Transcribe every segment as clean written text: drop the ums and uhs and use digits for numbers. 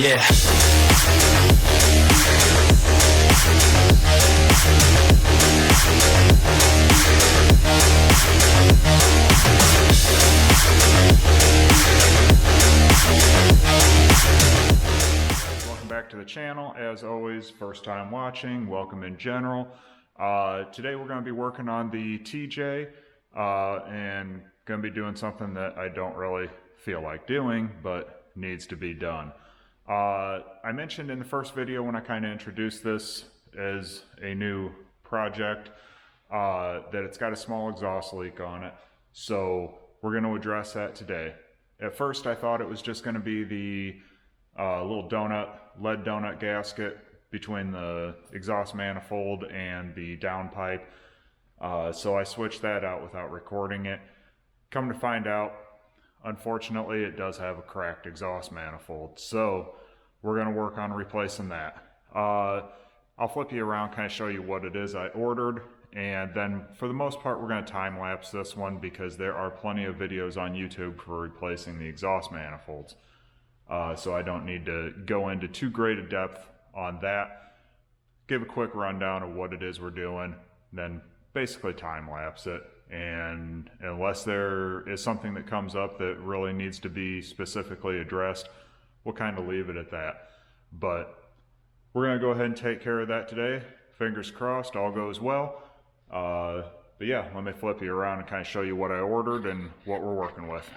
Yeah. Welcome back to the channel. As always, first time watching, welcome in general. Today we're going to be working on the TJ and going to be doing something that I don't really feel like doing, but needs to be done. I mentioned in the first video when I kind of introduced this as a new project that it's got a small exhaust leak on it. So we're going to address that today. At first I thought it was just going to be the little lead donut gasket between the exhaust manifold and the downpipe. So I switched that out without recording it. Come to find out, unfortunately, it does have a cracked exhaust manifold. So we're going to work on replacing that. I'll flip you around, kind of show you what it is I ordered. And then for the most part, we're going to time lapse this one because there are plenty of videos on YouTube for replacing the exhaust manifolds. So I don't need to go into too great a depth on that. Give a quick rundown of what it is we're doing, then basically time lapse it. And unless there is something that comes up that really needs to be specifically addressed, we'll kind of leave it at that. But we're going to go ahead and take care of that today. Fingers crossed, all goes well. But yeah, let me flip you around and kind of show you what I ordered and what we're working with.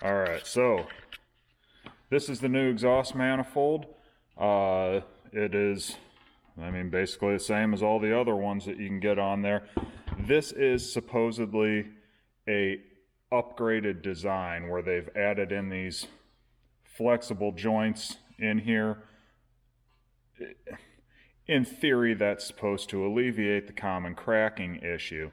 Alright, so this is the new exhaust manifold. It is, basically the same as all the other ones that you can get on there. This is supposedly a upgraded design where they've added in these flexible joints in here. In theory, that's supposed to alleviate the common cracking issue.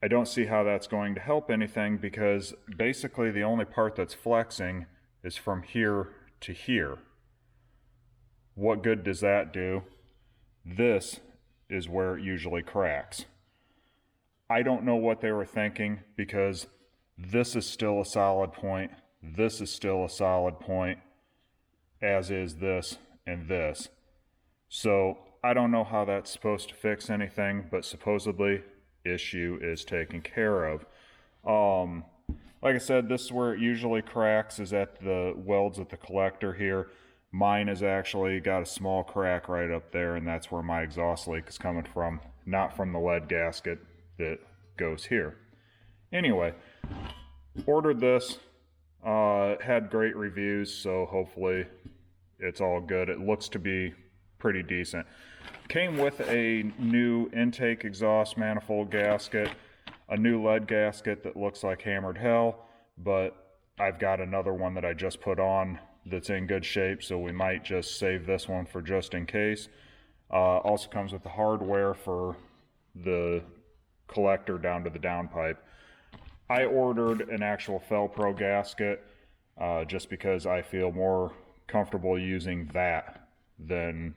I don't see how that's going to help anything because basically the only part that's flexing is from here to here. What good does that do? This is where it usually cracks. I don't know what they were thinking because this is still a solid point, this is still a solid point, as is this and this. So I don't know how that's supposed to fix anything, but supposedly issue is taken care of. Like I said, this is where it usually cracks, is at the welds at the collector here. Mine has actually got a small crack right up there, and that's where my exhaust leak is coming from, not from the lead gasket that goes here. Anyway, ordered this, had great reviews, so hopefully it's all good. It looks to be pretty decent. Came with a new intake exhaust manifold gasket, a new lead gasket that looks like hammered hell, but I've got another one that I just put on that's in good shape, so we might just save this one for just in case. Also comes with the hardware for the collector down to the downpipe. I ordered an actual Fel-Pro gasket just because I feel more comfortable using that than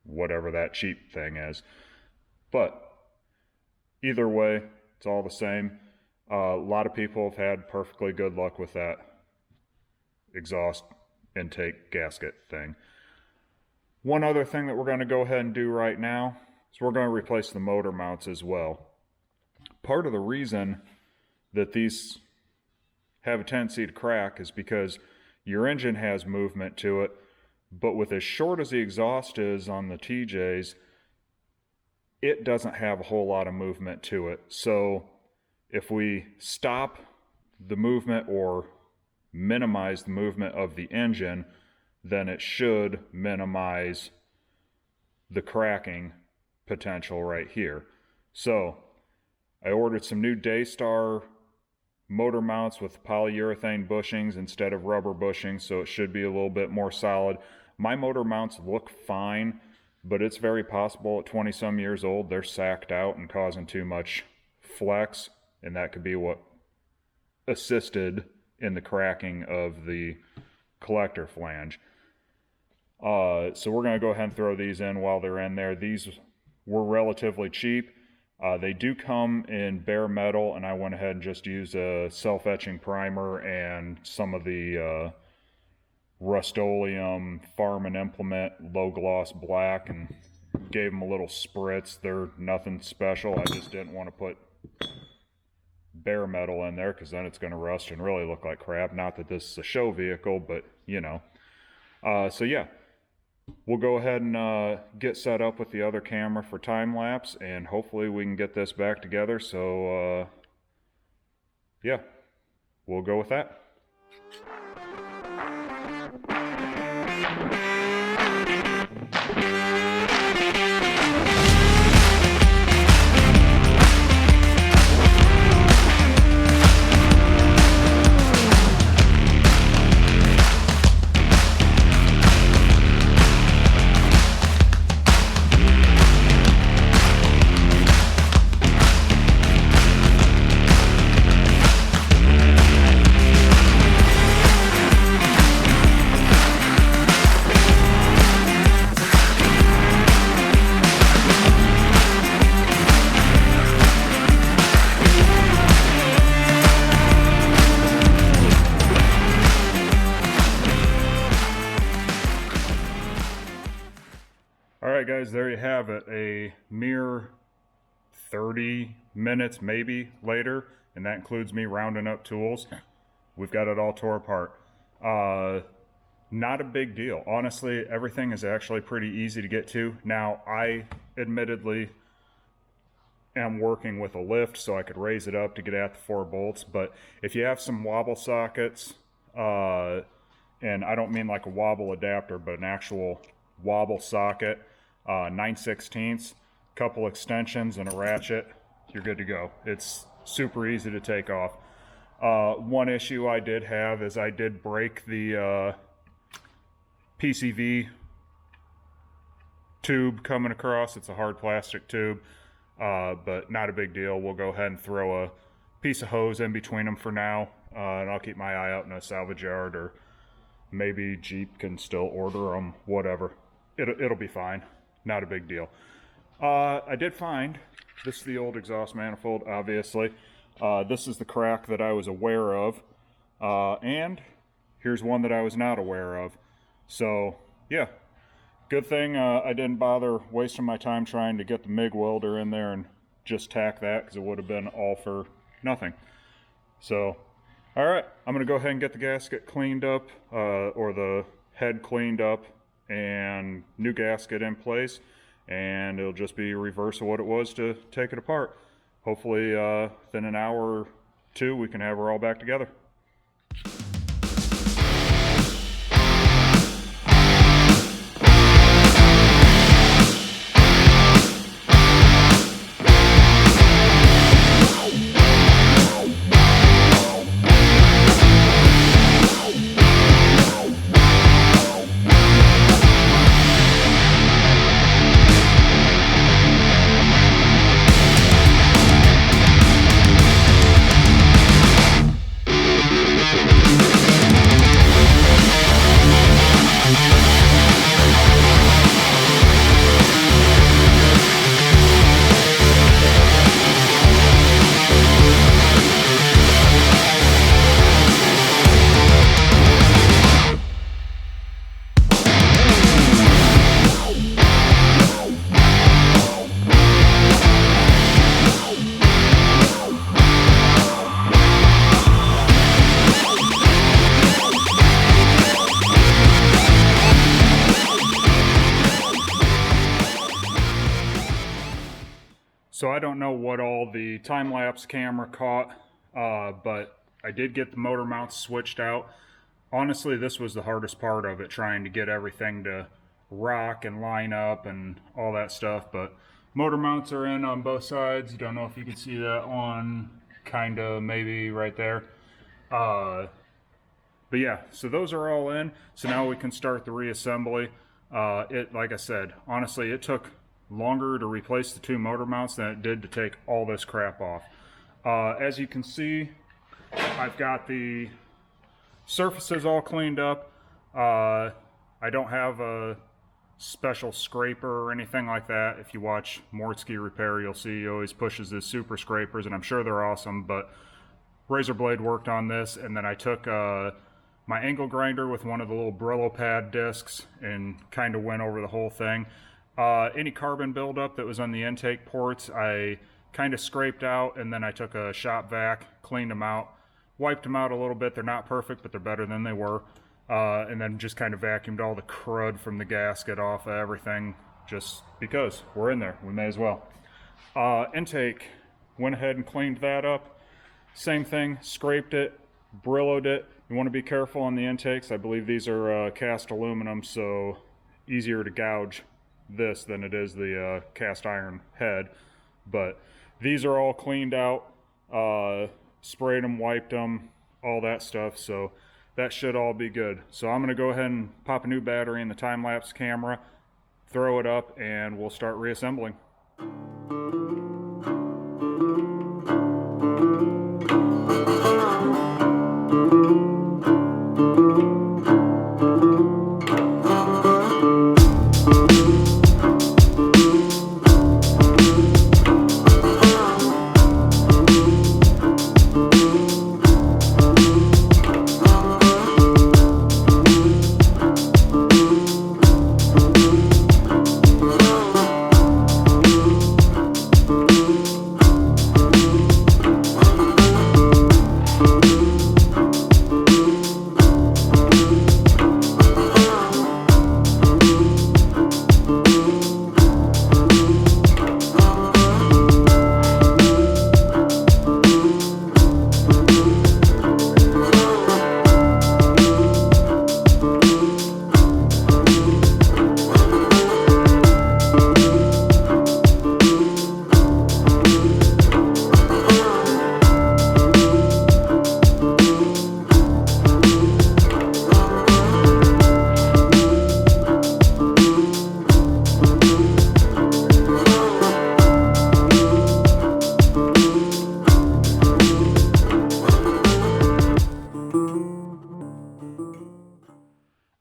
whatever that cheap thing is. But either way, it's all the same. A lot of people have had perfectly good luck with that exhaust intake gasket thing. One other thing that we're going to go ahead and do right now is we're going to replace the motor mounts as well. Part of the reason that these have a tendency to crack is because your engine has movement to it, but with as short as the exhaust is on the TJs, it doesn't have a whole lot of movement to it. So if we stop the movement or minimize the movement of the engine, then it should minimize the cracking potential right here. So I ordered some new Daystar motor mounts with polyurethane bushings instead of rubber bushings, so it should be a little bit more solid. My motor mounts look fine, but it's very possible at 20 some years old they're sacked out and causing too much flex, and that could be what assisted in the cracking of the collector flange. So we're going to go ahead and throw these in while they're in there. These were relatively cheap. They do come in bare metal, and I went ahead and just used a self-etching primer and some of the Rust-Oleum Farm and Implement low gloss black and gave them a little spritz. They're nothing special. I just didn't want to put bare metal in there because then it's going to rust and really look like crap. Not that this is a show vehicle, but you know. So yeah, we'll go ahead and get set up with the other camera for time lapse, and hopefully we can get this back together. So yeah, we'll go with that. Alright guys, there you have it. A mere 30 minutes maybe later, and that includes me rounding up tools. We've got it all tore apart. Not a big deal. Honestly, everything is actually pretty easy to get to. Now, I admittedly am working with a lift, so I could raise it up to get at the 4 bolts, but if you have some wobble sockets, and I don't mean like a wobble adapter, but an actual wobble socket, 9/16, couple extensions and a ratchet, you're good to go. It's super easy to take off. One issue I did have is I did break the PCV tube coming across. It's a hard plastic tube, but not a big deal. We'll go ahead and throw a piece of hose in between them for now, and I'll keep my eye out in a salvage yard, or maybe Jeep can still order them, whatever. It'll be fine. Not a big deal. I did find, this is the old exhaust manifold, obviously. This is the crack that I was aware of. And here's one that I was not aware of. So, yeah. Good thing I didn't bother wasting my time trying to get the MIG welder in there and just tack that, because it would have been all for nothing. So, alright. I'm going to go ahead and get the gasket cleaned up, or the head cleaned up, and new gasket in place, and it'll just be reverse of what it was to take it apart. Hopefully within an hour or two we can have her all back together. So I don't know what all the time-lapse camera caught, but I did get the motor mounts switched out. Honestly, this was the hardest part of it, trying to get everything to rock and line up and all that stuff. But motor mounts are in on both sides. Don't know if you can see that one, kind of maybe right there. But yeah, so those are all in. So now we can start the reassembly. Like I said, honestly, it took longer to replace the 2 motor mounts than it did to take all this crap off. As you can see, I've got the surfaces all cleaned up. I don't have a special scraper or anything like that. If you watch Mortsky Repair, you'll see he always pushes his super scrapers, and I'm sure they're awesome, but razor blade worked on this, and then I took my angle grinder with one of the little Brillo pad discs and kind of went over the whole thing. Any carbon buildup that was on the intake ports, I kind of scraped out, and then I took a shop vac, cleaned them out, wiped them out a little bit. They're not perfect, but they're better than they were. And then just kind of vacuumed all the crud from the gasket off of everything, just because we're in there, we may as well. Intake, went ahead and cleaned that up. Same thing, scraped it, Brilloed it. You want to be careful on the intakes. I believe these are cast aluminum, so easier to gouge this than it is the cast iron head. But these are all cleaned out, sprayed them, wiped them, all that stuff, so that should all be good. So I'm going to go ahead and pop a new battery in the time-lapse camera, throw it up, and we'll start reassembling.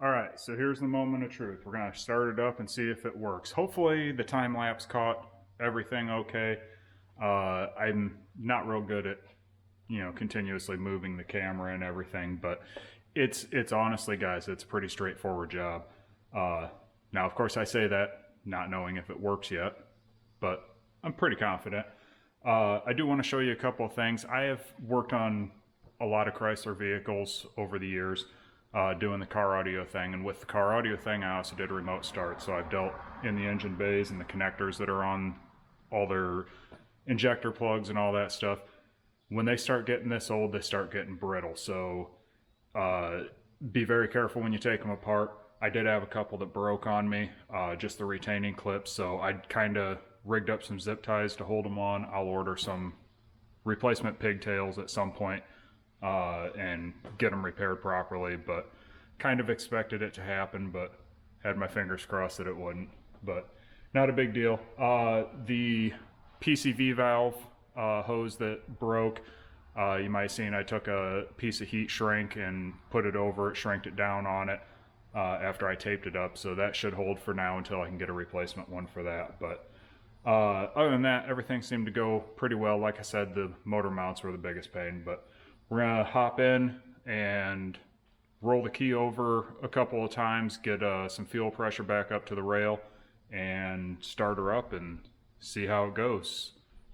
Alright, so here's the moment of truth. We're going to start it up and see if it works. Hopefully the time-lapse caught everything okay. I'm not real good at, continuously moving the camera and everything, but it's honestly, guys, it's a pretty straightforward job. Now, of course, I say that not knowing if it works yet, but I'm pretty confident. I do want to show you a couple of things. I have worked on a lot of Chrysler vehicles over the years, doing the car audio thing, and with the car audio thing I also did a remote start, so I've dealt in the engine bays and the connectors that are on all their injector plugs and all that stuff. When they start getting this old, they start getting brittle, so be very careful when you take them apart. I did have a couple that broke on me, just the retaining clips, so I kind of rigged up some zip ties to hold them on. I'll order some replacement pigtails at some point and get them repaired properly, but kind of expected it to happen, but had my fingers crossed that it wouldn't, but not a big deal. The PCV valve hose that broke, you might have seen I took a piece of heat shrink and put it over it, shrinked it down on it after I taped it up, so that should hold for now until I can get a replacement one for that. But other than that, everything seemed to go pretty well. Like I said, the motor mounts were the biggest pain, but we're gonna hop in and roll the key over a couple of times, get some fuel pressure back up to the rail, and start her up and see how it goes.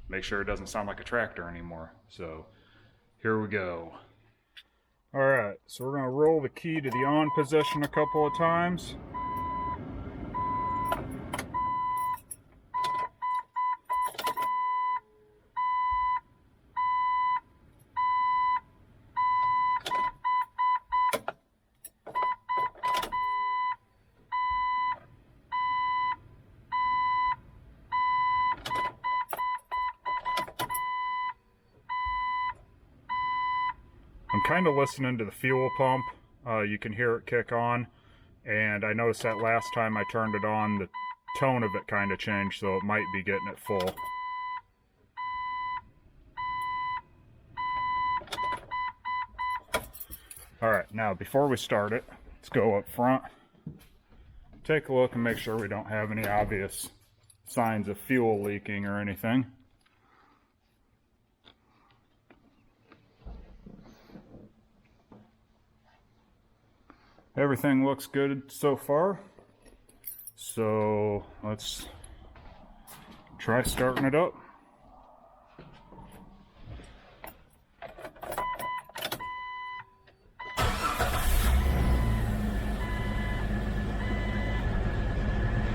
Make sure it doesn't sound like a tractor anymore. So here we go. All right, so we're gonna roll the key to the on position a couple of times. I'm kind of listening to the fuel pump. You can hear it kick on, and I noticed that last time I turned it on, the tone of it kind of changed, so it might be getting it full. Alright, now before we start it, let's go up front, take a look and make sure we don't have any obvious signs of fuel leaking or anything. Everything looks good so far. So let's try starting it up.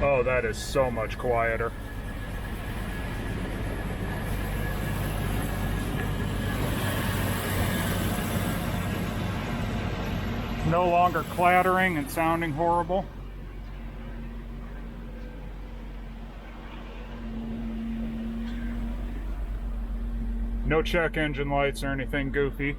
Oh, that is so much quieter. No longer clattering and sounding horrible. No check engine lights or anything goofy.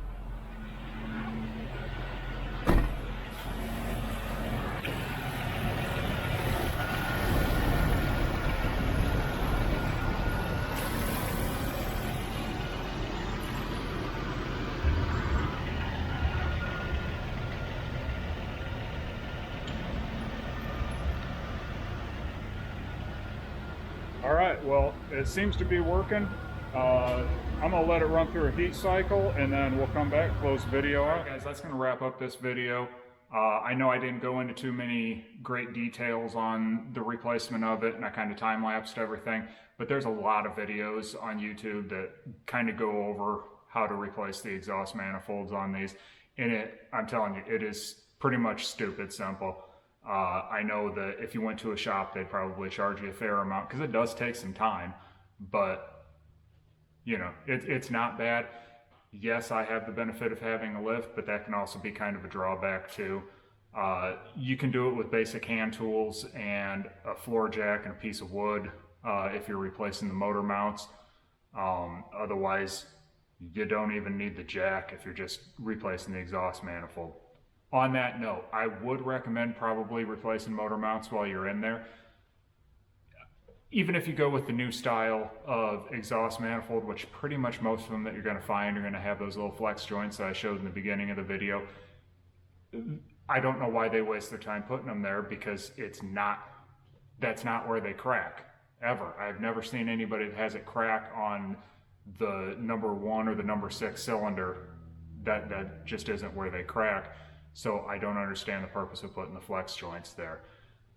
All right, well, it seems to be working. I'm gonna let it run through a heat cycle and then we'll come back, close the video out. Guys, that's gonna wrap up this video. I know I didn't go into too many great details on the replacement of it, and I kind of time-lapsed everything, but there's a lot of videos on YouTube that kind of go over how to replace the exhaust manifolds on these. And I'm telling you, it is pretty much stupid simple. I know that if you went to a shop, they'd probably charge you a fair amount because it does take some time, but you know, it's not bad. Yes, I have the benefit of having a lift, but that can also be kind of a drawback too. You can do it with basic hand tools and a floor jack and a piece of wood if you're replacing the motor mounts. Otherwise, you don't even need the jack if you're just replacing the exhaust manifold. On that note, I would recommend probably replacing motor mounts while you're in there. Even if you go with the new style of exhaust manifold, which pretty much most of them that you're going to find are going to have those little flex joints that I showed in the beginning of the video. I don't know why they waste their time putting them there, because that's not where they crack, ever. I've never seen anybody that has it crack on the number 1 or the number 6 cylinder. That just isn't where they crack. So I don't understand the purpose of putting the flex joints there.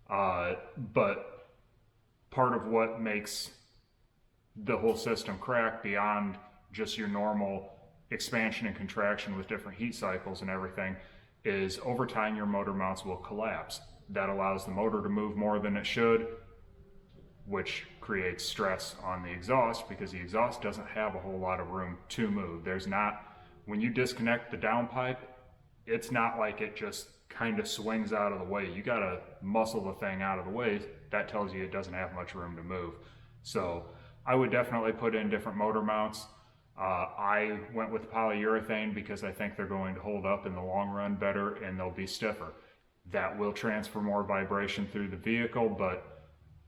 But part of what makes the whole system crack, beyond just your normal expansion and contraction with different heat cycles and everything, is over time your motor mounts will collapse. That allows the motor to move more than it should, which creates stress on the exhaust, because the exhaust doesn't have a whole lot of room to move. When you disconnect the downpipe, it's not like it just kind of swings out of the way. You gotta muscle the thing out of the way. That tells you it doesn't have much room to move. So I would definitely put in different motor mounts. I went with polyurethane because I think they're going to hold up in the long run better, and they'll be stiffer. That will transfer more vibration through the vehicle, but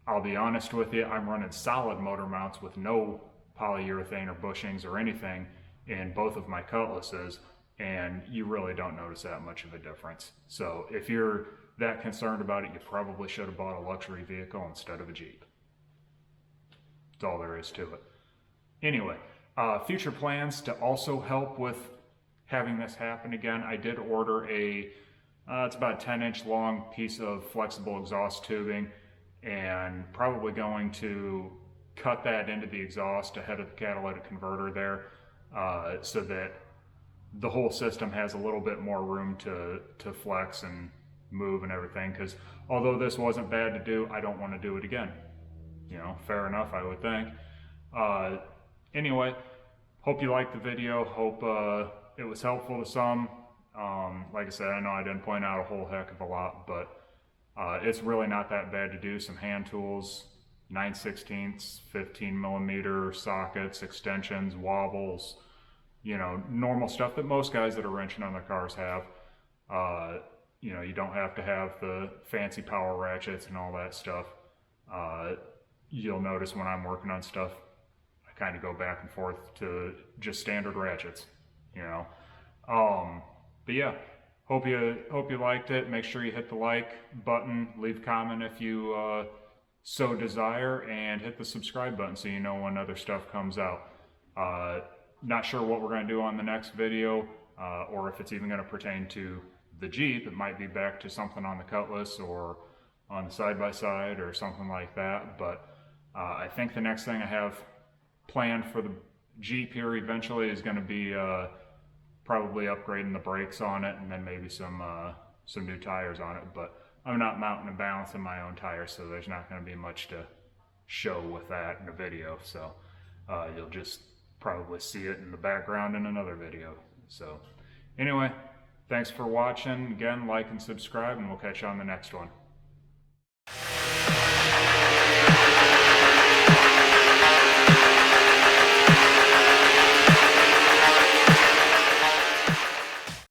I'll be honest with you, I'm running solid motor mounts with no polyurethane or bushings or anything in both of my Cutlasses, and you really don't notice that much of a difference. So if you're that concerned about it, you probably should have bought a luxury vehicle instead of a Jeep. That's all there is to it. Anyway, future plans to also help with having this happen again. I did order it's about a 10-inch long piece of flexible exhaust tubing, and probably going to cut that into the exhaust ahead of the catalytic converter there, so that the whole system has a little bit more room to flex and move and everything. Because although this wasn't bad to do, I don't want to do it again. You know, fair enough, I would think. Anyway, hope you liked the video. Hope it was helpful to some. Like I said, I know I didn't point out a whole heck of a lot, but it's really not that bad to do. Some hand tools, 9/16, 15mm sockets, extensions, wobbles, you know, normal stuff that most guys that are wrenching on their cars have. You know, you don't have to have the fancy power ratchets and all that stuff. You'll notice when I'm working on stuff, I kind of go back and forth to just standard ratchets, you know. But yeah, hope you liked it. Make sure you hit the like button, leave a comment if you so desire, and hit the subscribe button so you know when other stuff comes out. Not sure what we're going to do on the next video, or if it's even going to pertain to the Jeep, it might be back to something on the Cutlass or on the side-by-side or something like that. But I think the next thing I have planned for the Jeep here eventually is going to be probably upgrading the brakes on it, and then maybe some new tires on it. But I'm not mounting and balancing my own tires, so there's not going to be much to show with that in a video. So you'll just probably see it in the background in another video. So anyway, thanks for watching. Again, like and subscribe, and we'll catch you on the next one.